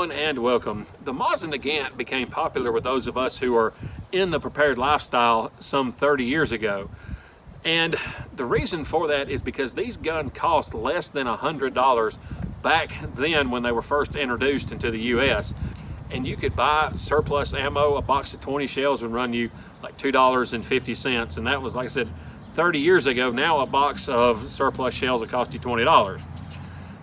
everyone, and welcome. The Mosin Nagant became popular with those of us who are in the prepared lifestyle some 30 years ago. And the reason for that is because these guns cost less than $100 back then when they were first introduced into the US. And you could buy surplus ammo. A box of 20 shells would run you like $2.50. And that was, like I said, 30 years ago. Now a box of surplus shells will cost you $20.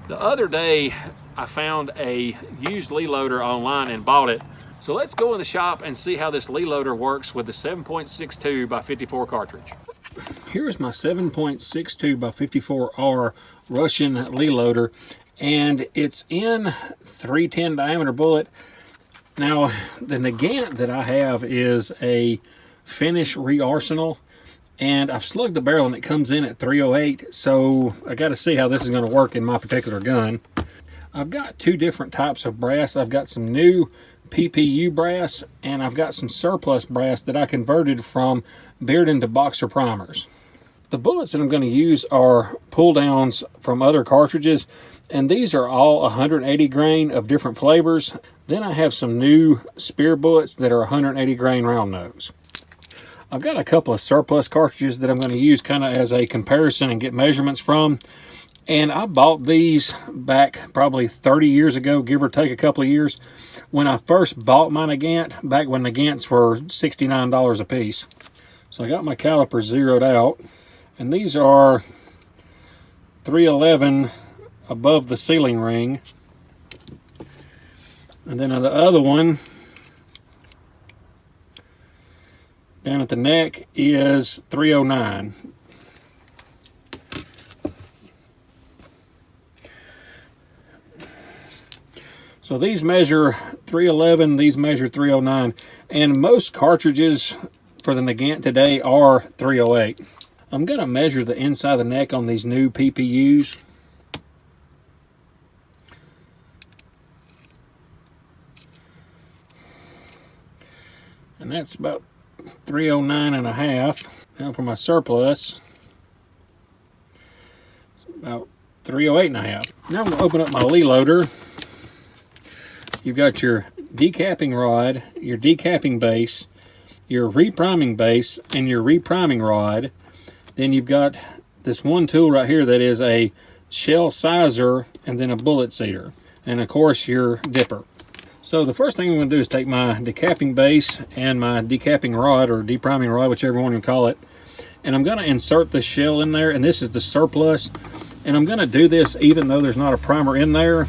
The other day, I found a used Lee loader online and bought it. So let's go in the shop and see how this Lee loader works with the 7.62 by 54 cartridge. Here's my 7.62 by 54R Russian Lee loader, and it's in 310 diameter bullet. Now, the Nagant that I have is a Finnish re-arsenal, and I've slugged the barrel and it comes in at 308, so I got to see how this is going to work in my particular gun. I've got two different types of brass. I've got some new PPU brass, and I've got some surplus brass that I converted from Bearden to Boxer primers. The bullets that I'm going to use are pull downs from other cartridges, and these are all 180 grain of different flavors. Then I have some new spear bullets that are 180 grain round nose. I've got a couple of surplus cartridges that I'm going to use kind of as a comparison and get measurements from. And I bought these back probably 30 years ago, give or take a couple of years, when I first bought my Nagant, back when Nagants were $69 a piece. So I got my calipers zeroed out, and these are 311 above the ceiling ring. And then on the other one, down at the neck, is 309. So these measure 311, these measure 309, and most cartridges for the Nagant today are 308. I'm going to measure the inside of the neck on these new PPUs. And that's about 309 and a half. Now for my surplus, it's about 308 and a half. Now I'm going to open up my Lee loader. You've got your decapping rod, your decapping base, your repriming base, and your repriming rod. Then you've got this one tool right here that is a shell sizer and then a bullet seeder. And of course your dipper. So the first thing I'm going to do is take my decapping base and my decapping rod, or depriming rod, whichever one you call it. And I'm going to insert the shell in there, and this is the surplus. And I'm going to do this even though there's not a primer in there,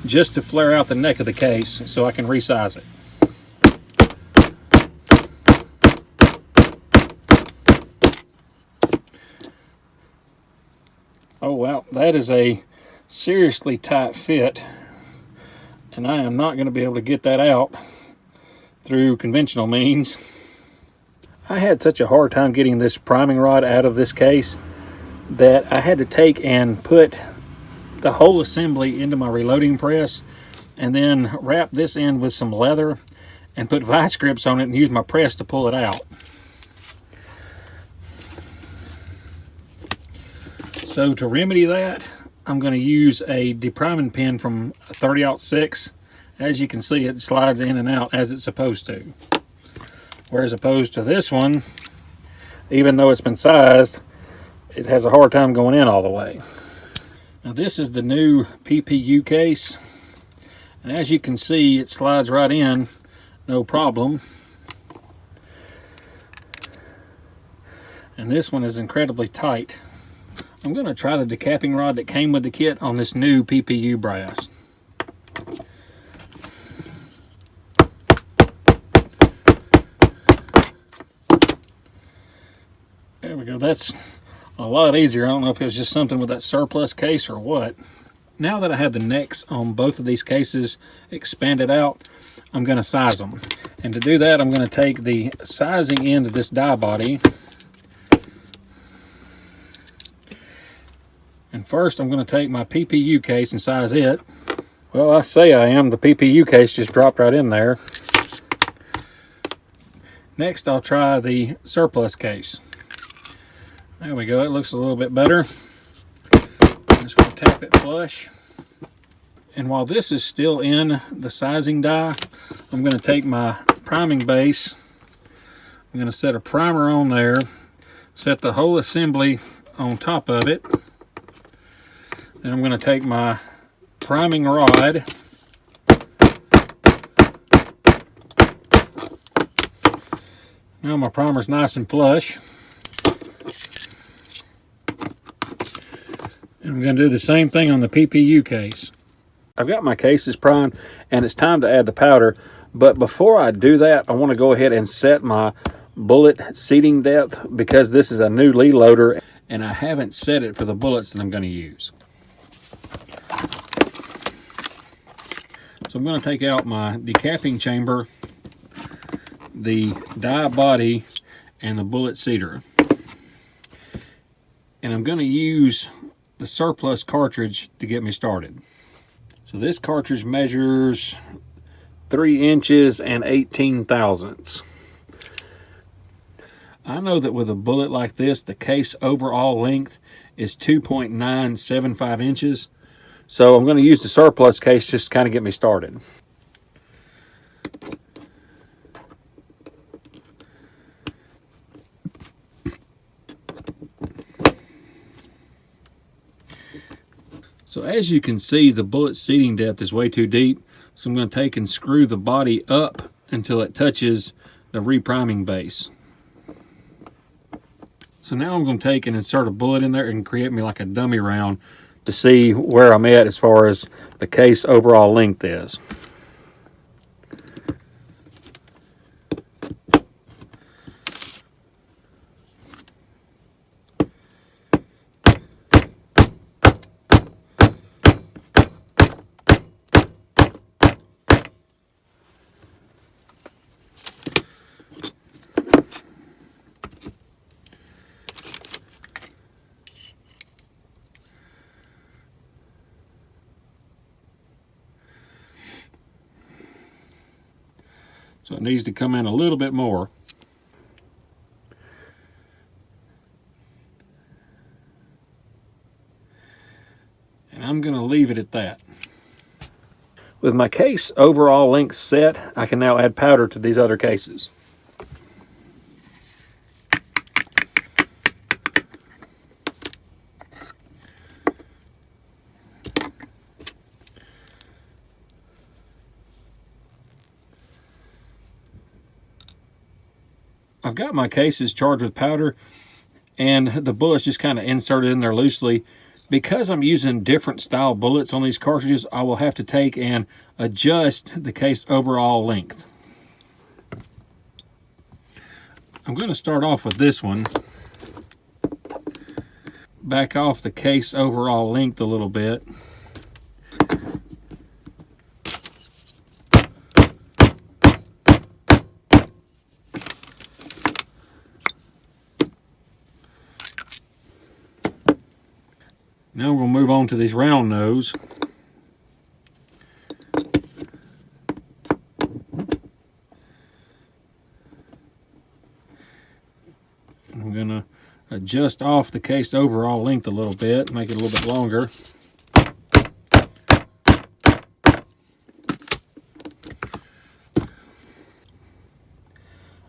just to flare out the neck of the case so I can resize it. Oh wow, that is a seriously tight fit, and I am not going to be able to get that out through conventional means. I had such a hard time getting this priming rod out of this case that I had to take and put the whole assembly into my reloading press, and then wrap this end with some leather and put vice grips on it and use my press to pull it out. So to remedy that, I'm going to use a depriming pin from a 30-06. As you can see, it slides in and out as it's supposed to. Whereas opposed to this one, even though it's been sized, it has a hard time going in all the way. Now this is the new PPU case, and as you can see, it slides right in, no problem. And this one is incredibly tight. I'm going to try the decapping rod that came with the kit on this new PPU brass. There we go, that's a lot easier. I don't know if it was just something with that surplus case or what. Now that I have the necks on both of these cases expanded out, I'm going to size them. And to do that, I'm going to take the sizing end of this die body. And first, I'm going to take my PPU case and size it. Well, I say I am. The PPU case just dropped right in there. Next, I'll try the surplus case. There we go. It looks a little bit better. I'm just going to tap it flush. And while this is still in the sizing die, I'm going to take my priming base. I'm going to set a primer on there, set the whole assembly on top of it. Then I'm going to take my priming rod, now my primer's nice and flush. And I'm going to do the same thing on the PPU case. I've got my cases primed and it's time to add the powder. But before I do that, I want to go ahead and set my bullet seating depth because this is a new lead loader and I haven't set it for the bullets that I'm going to use. So I'm going to take out my decapping chamber, the die body, and the bullet seater. And I'm going to use the surplus cartridge to get me started. So this cartridge measures 3 inches and 18 thousandths. I know that with a bullet like this, the case overall length is 2.975 inches. So I'm going to use the surplus case just to kind of get me started. So as you can see, the bullet seating depth is way too deep. So I'm going to take and screw the body up until it touches the repriming base. So now I'm going to take and insert a bullet in there and create me like a dummy round to see where I'm at as far as the case overall length is. So it needs to come in a little bit more. And I'm going to leave it at that. With my case overall length set, I can now add powder to these other cases. I've got my cases charged with powder and the bullets just kind of inserted in there loosely. Because I'm using different style bullets on these cartridges, I will have to take and adjust the case overall length. I'm going to start off with this one. Back off the case overall length a little bit. Now we're going to move on to these round nose. And I'm going to adjust off the case overall length a little bit, make it a little bit longer.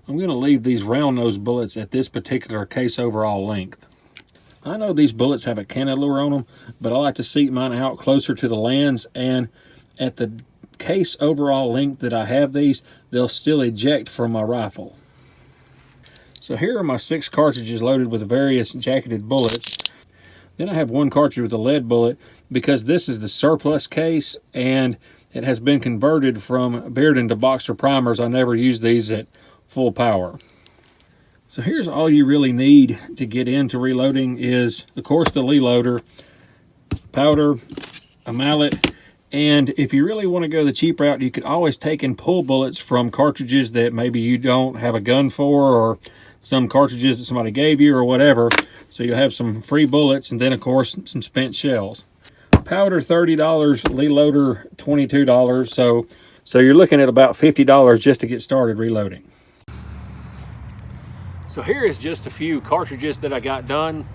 I'm going to leave these round nose bullets at this particular case overall length. I know these bullets have a cantilever on them, but I like to seat mine out closer to the lands, and at the case overall length that I have these, they'll still eject from my rifle. So here are my 6 cartridges loaded with various jacketed bullets. Then I have 1 cartridge with a lead bullet because this is the surplus case and it has been converted from Bearden to Boxer primers. I never use these at full power. So here's all you really need to get into reloading is, of course, the lead loader, powder, a mallet, and if you really want to go the cheap route, you could always take and pull bullets from cartridges that maybe you don't have a gun for, or some cartridges that somebody gave you or whatever. So you'll have some free bullets and then, of course, some spent shells. Powder $30, lead loader $22, so you're looking at about $50 just to get started reloading. So here is just a few cartridges that I got done.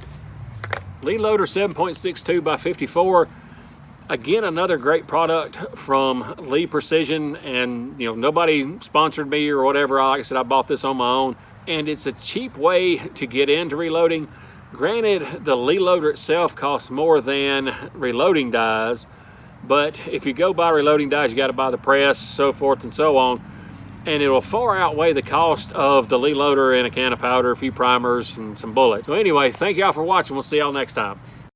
Lead loader 7.62 by 54. Again, another great product from Lee Precision, and nobody sponsored me or whatever. Like I said, I bought this on my own, and it's a cheap way to get into reloading. Granted, the Lee loader itself costs more than reloading dies, but if you go buy reloading dies, you got to buy the press, so forth and so on, and it will far outweigh the cost of the Lee loader and a can of powder, a few primers, and some bullets. So anyway, thank y'all for watching. We'll see y'all next time.